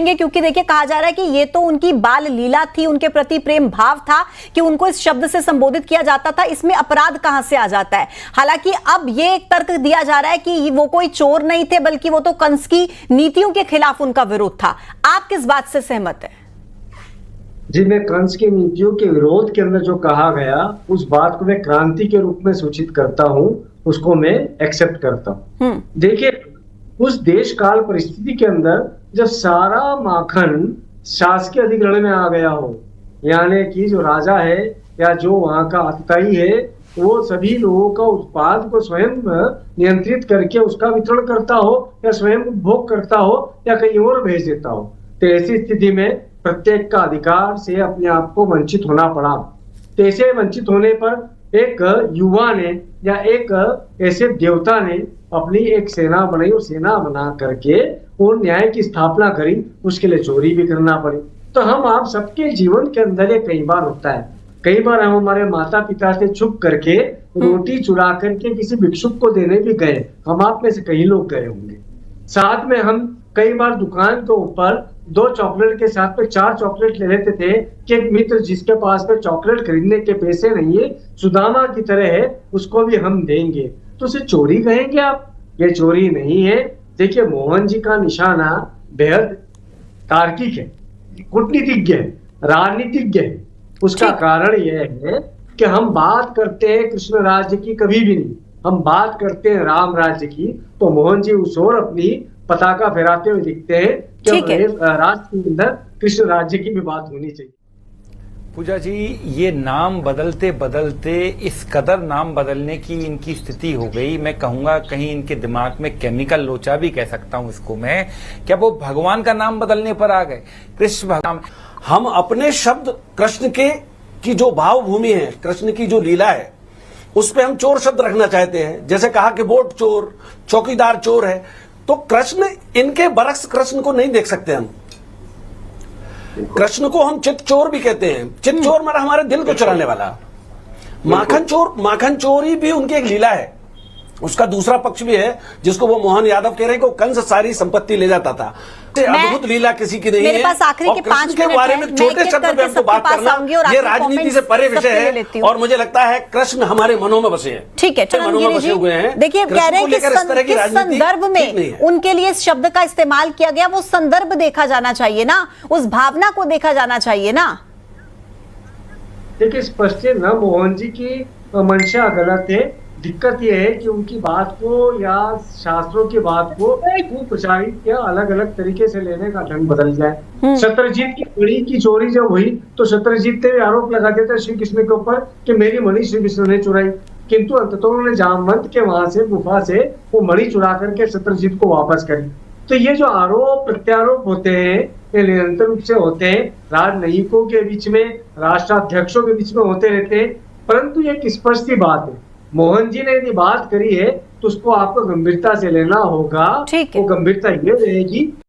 पूछेंगे, क्योंकि देखिए कहा जा रहा है कि ये तो उनकी बाल लीला थी, उनके प्रति प्रेम भाव था कि उनको इस शब्द से संबोधित किया जाता था, इसमें अपराध कहां से आ जाता है। हालांकि अब ये एक तर्क दिया जा रहा है कि वो कोई चोर नहीं थे, बल्कि वो तो कंस की नीतियों के खिलाफ उनका विरोध था। आप किस बात से सहमत हैं? जी, मैं कंस की नीतियों के विरोध के अंदर जो कहा गया उस बात को मैं क्रांति के रूप में सूचित करता हूं, उसको मैं एक्सेप्ट करता हूं। देखिए, उस देश काल परिस्थिति के अंदर जब सारा माखन शासकीय अधिग्रहण में आ गया हो, यानी कि जो राजा है या जो वहां का अतिथि है वो सभी लोगों का उत्पाद को स्वयं नियंत्रित करके उसका वितरण करता हो या स्वयं उपभोग करता हो या कहीं और भेज देता हो, तो ऐसी स्थिति में प्रत्येक का अधिकार से अपने आप को वंचित होना पड़ा। तो ऐसे वंचित होने पर एक युवा ने या एक ऐसे देवता ने अपनी एक सेना बनाई और सेना बना करके और न्याय की स्थापना करी, उसके लिए चोरी भी करना पड़ी। तो हम आप सबके जीवन के अंदर ये कई बार होता है। कई बार हम हमारे माता पिता से छुप करके रोटी चुरा करके किसी भिक्षुक को देने भी गए, हम आप में से कई लोग गए होंगे। साथ में हम कई बार दुकान के ऊपर 2 चॉकलेट के साथ में 4 चॉकलेट ले लेते थे कि एक मित्र जिसके पास में चॉकलेट खरीदने के पैसे नहीं है, सुदामा की तरह है, उसको भी हम देंगे। तो उसे चोरी कहेंगे आप? ये चोरी नहीं है। देखिए, मोहन जी का निशाना बेहद तार्किक है, कूटनीतिज्ञ है, राजनीतिज्ञ है। उसका कारण यह है कि हम बात करते हैं कृष्ण राज्य की कभी भी नहीं, हम बात करते हैं राम राज्य की। तो मोहन जी उस ओर अपनी पताका फहराते हुए दिखते हैं कि राष्ट्र के अंदर कृष्ण राज्य की भी बात होनी चाहिए। पूजा जी, ये नाम बदलते बदलते इस कदर नाम बदलने की इनकी स्थिति हो गई, मैं कहूंगा कहीं इनके दिमाग में केमिकल लोचा भी कह सकता हूं इसको मैं, क्या वो भगवान का नाम बदलने पर आ गए? कृष्ण भगवान। हम अपने शब्द कृष्ण के की जो भाव भूमि है, कृष्ण की जो लीला है, उस पे हम चोर शब्द रखना चाहते हैं। जैसे कहा कि वोट चोर, चौकीदार चोर है, तो कृष्ण इनके बरक्स कृष्ण को नहीं देख सकते हम। कृष्ण को हम चित चोर भी कहते हैं। चित चोर मतलब हमारे दिल को चुराने वाला। माखन चोरी भी उनकी एक लीला है। उसका दूसरा पक्ष भी है जिसको वो मोहन यादव कह रहे हैं कि कंस सारी संपत्ति ले जाता था। अद्भुत लीला किसी की नहीं है। मेरे पास आखिरी के 5 मिनट के बारे में छोटे शब्द में हमको बात करना, ये राजनीति से परे विषय है और मुझे लगता है कृष्ण हमारे मनों में बसे हैं। ठीक है, मनों में बसे हुए हैं। देखिए, कह रहे हैं कि किस संदर्भ में उनके लिए इस शब्द का इस्तेमाल किया गया, वो संदर्भ देखा जाना चाहिए ना, उस भावना को देखा जाना चाहिए ना। देखिए, स्पष्ट है ना, मोहन जी की मंशा गलत है। दिक्कत यह है कि उनकी बात को या शास्त्रों की बात को प्रचारित या अलग अलग तरीके से लेने का ढंग बदल जाए। शत्रुजीत की मणि की चोरी जब हुई तो शत्रुजीत ने भी आरोप लगा दिया था श्री कृष्ण के ऊपर कि मेरी मणि श्री कृष्ण ने चुराई, किंतु अंततः उन्होंने जामवंत के वहां से गुफा से वो मणि चुरा करके शत्रुजीत को वापस करी। तो ये जो आरोप प्रत्यारोप होते हैं ये निरंतर रूप से होते हैं, राजनयिकों के बीच में, राष्ट्राध्यक्षों के बीच में होते रहते हैं। परंतु एक स्पष्ट सी बात है, मोहन जी ने यदि बात करी है तो उसको आपको गंभीरता से लेना होगा। वो गंभीरता ये रहेगी